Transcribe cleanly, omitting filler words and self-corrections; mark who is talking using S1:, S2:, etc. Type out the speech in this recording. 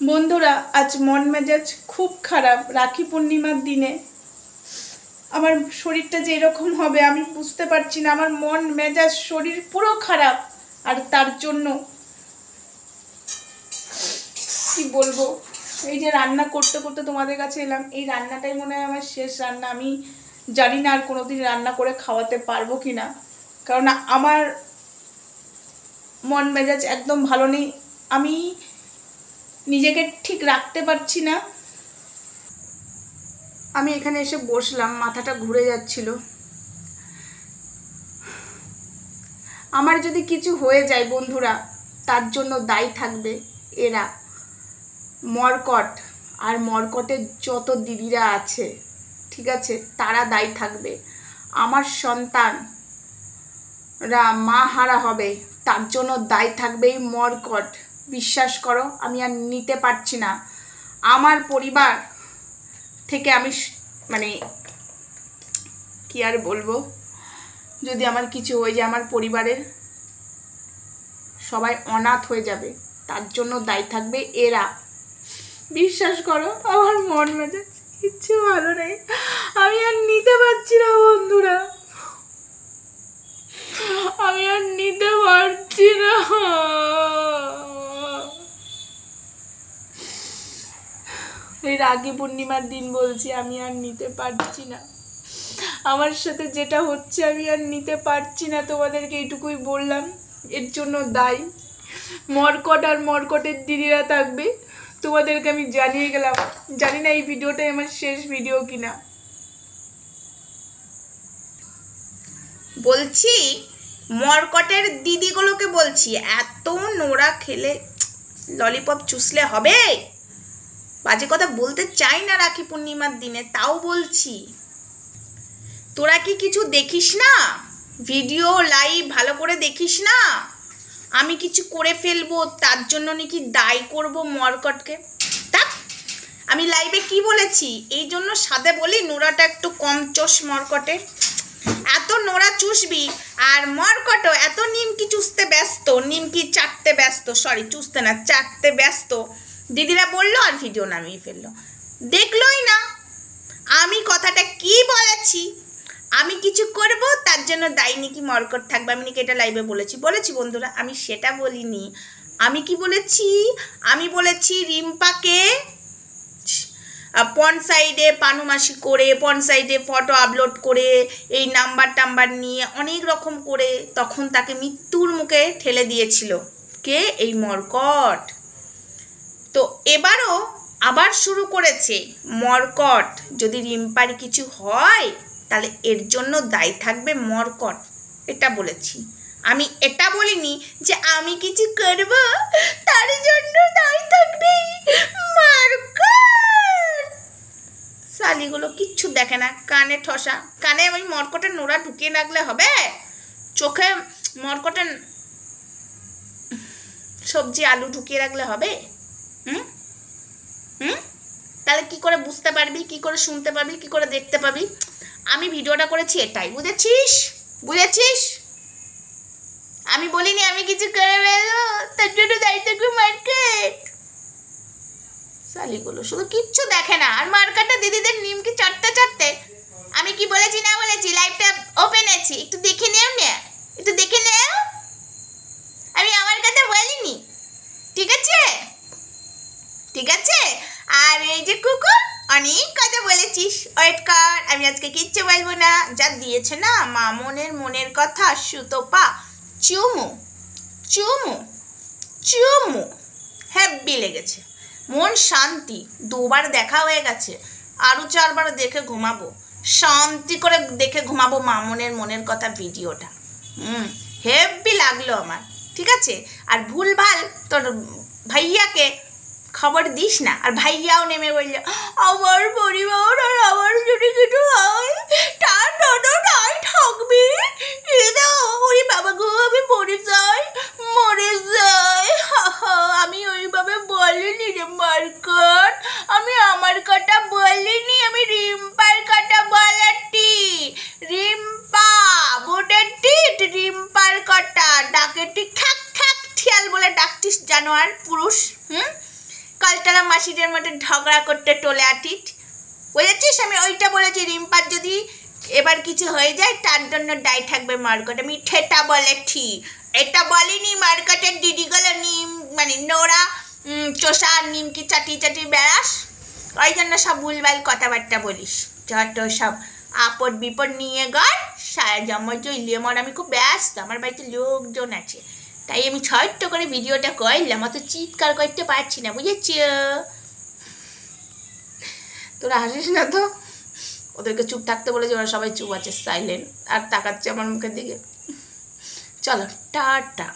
S1: বন্ধুরা, আজ মন মেজাজ খুব খারাপ। রাখি পূর্ণিমার দিনে আমার শরীরটা যে এরকম হবে আমি বুঝতে পারছি না। আমার মন মেজাজ শরীর পুরো খারাপ। আর তার জন্য কি বলবো, এই যে রান্না করতে করতে তোমাদের কাছে এলাম। এই রান্নাটাই মনে হয় আমার শেষ রান্না। আমি জানি না আর কোনোদিন রান্না করে খাওয়াতে পারবো কি না, কারণ আমার মন মেজাজ একদম ভালো নেই। আমি নিজেকে ঠিক রাখতে পারছি না। আমি এখানে এসে বসলাম, মাথাটা ঘুরে যাচ্ছিল। আমার যদি কিছু হয়ে যায় বন্ধুরা, তার জন্য দায়ী থাকবে এরা, মর্কট আর মর্কটের যত দিদিরা আছে, ঠিক আছে, তারা দায়ী থাকবে। আমার সন্তানরা মা হারা হবে, তার জন্য দায়ী থাকবে এই মর্কট। বিশ্বাস করো, আমি আর নিতে পারছি না। আমার পরিবার থেকে আমি মানে কি আর বলবো, যদি আমার কিছু হয়ে যায় আমার পরিবারের সবাই অনাথ হয়ে যাবে, তার জন্য দায়ী থাকবে এরা। বিশ্বাস করো, আমার মন মেজাজ কিচ্ছু ভালো নেই। আমি আর নিতে পারছি না বন্ধুরা, আমি আর নিতে পারছি না। এই রাখি পূর্ণিমার দিন বলছি, আমি আর নিতে পারছি না। আমার সাথে যেটা হচ্ছে আমি আর নিতে পারছি না। তোমাদেরকে এইটুকুই বললাম। এর জন্য দায়ী মর্কট আর মর্কটের দিদিরা থাকবে। তোমাদেরকে আমি জানিয়ে গেলাম। জানি না এই ভিডিওটাই আমার শেষ ভিডিও কিনা।
S2: বলছি মর্কটের দিদিগুলোকে বলছি, এত নোরা খেলে ললিপপ চুষলে হবে? বাজে কথা বলতে চাই না রাখি পূর্ণিমার দিনে, তাও বলছি। তোরা কি কিছু দেখিস না? ভিডিও লাইভ ভালো করে দেখিস না? আমি কিছু করে ফেলবো তার জন্য নাকি দায়ী করব মর্কটকে। তা আমি লাইভে কি বলেছি? এই জন্য সাথে বলি নোরাটা একটু কম চোষ মর্কটের। এত নোরা চুষবি, আর মর্কটও এত নিমকি চুষতে ব্যস্ত, নিমকি চাটতে ব্যস্ত, সরি চুষতে না, চাটতে ব্যস্ত। দিদিরা বললো আর ভিডিও নামিয়ে ফেললো, দেখলোই না আমি কথাটা কি বলেছি। আমি কিছু করব তার জন্য দায়ী নাকি মর্কট থাকবে, আমি নাকি এটা লাইভে বলেছি বন্ধুরা? আমি সেটা বলিনি। আমি কি বলেছি? আমি বলেছি রিম্পাকে পন সাইডে পানুমাসি করে, পন সাইডে ফটো আপলোড করে, এই নাম্বার নিয়ে অনেক রকম করে তখন তাকে মৃত্যুর মুখে ঠেলে দিয়েছিল কে? এই মর্কট। তো এবারও আবার শুরু করেছে মর্কট। যদি রিম্পার কিছু হয় তাহলে এর জন্য দায়ী থাকবে মর্কট, এটা বলেছি। আমি এটা বলিনি যে আমি কিছু করব তার জন্য দায়ী থাকবে মর্কট। শালিগুলো কিচ্ছু দেখে না, কানে ঠসা। কানে ওই মর্কটের নোড়া ঢুকিয়ে রাখলে হবে? চোখে মর্কটের সবজি আলু ঢুকিয়ে রাখলে হবে? তাহলে কি করে বুঝতে পারবি, কি করে শুনতে পারবি, কি করে দেখতে পাবি? আমি ভিডিওটা করেছি এটাই, বুঝেছিস? আমি বলিনি আমি কিছু করে ফেলবো তার জন্য দায়ী থাকবে মার্কেট। শালিগুলো শুধু কিচ্ছু দেখে না, আর মার্কেটে দিদিদের নিমকি চাটতে আমি কি বলেছি না বলেছি? লাইভটা ওপেন আছে, একটু দেখে নেও না, একটু দেখে নেও। আমি আমার কথা বলিনি, ঠিক আছে? আর এই যে কুকুর, অনেক কথা বলেছিস, ওয়েট কর, আমি আজকে কিচ্ছু বলবো না। যা দিয়েছে না মামনের মনের কথা, সুতোপা চুমু হ্যাপি লেগেছে, মন শান্তি। 2বার দেখা হয়ে গেছে, আরও 4বার দেখে ঘুমাবো, শান্তি করে দেখে ঘুমাবো মামনের মনের কথা ভিডিওটা। হ্যাপি লাগলো আমার, ঠিক আছে? আর ভুলভাল তোর ভাইয়াকে খবর দিস না। আর ভাইয়াও নেমে বলল আমার পরিবার আর আমার যদি কিছু হয় তার দাই থাকবে। ওরে বাবা গো, আমি মরে যাই। আমি ওইভাবে বলিনি রে মার্কট, আমি আমার কথা বলিনি, আমি রিম্পার কথা বলেছি। রিম্পা বোনের টিট, রিম্পার কথা ডাকে ঠিক ঠাক ঠাক ঠিয়াল বলে ডাকতিস জানোয়ার পুরুষ। কালটারা মাসিদের মতো ঝগড়া করতে টোলে আটিট, বুঝেছিস? আমি ওইটা বলেছি, রিম্পার যদি এবার কিছু হয়ে যায় তার জন্য দায় থাকবে মার্কট। আমি ঠেটা বলেছি, এটা বলিনি মার্কটের দিদিগুলো নিম মানে নোরা চোষা নিমকি চাটি চাটি বেড়াস, ওই জন্য সব ভুলভাল কথাবার্তা বলিস। যত সব আপদ বিপদ নিয়ে গর সারা জন্ম চলিয়ে মর। আমি খুব ব্যস্ত, আমার বাড়িতে লোকজন আছে, তাই আমি ছোট্ট করে ভিডিওটা করলাম, অত চিৎকার করতে পারছি না, বুঝেছি? তোরা হাসিস না তো, ওদেরকে চুপ থাকতে বলেছে, ওরা সবাই চুপ আছে, সাইলেন্ট, আর তাকাচ্ছে আমার মুখের দিকে। চলো টাটা।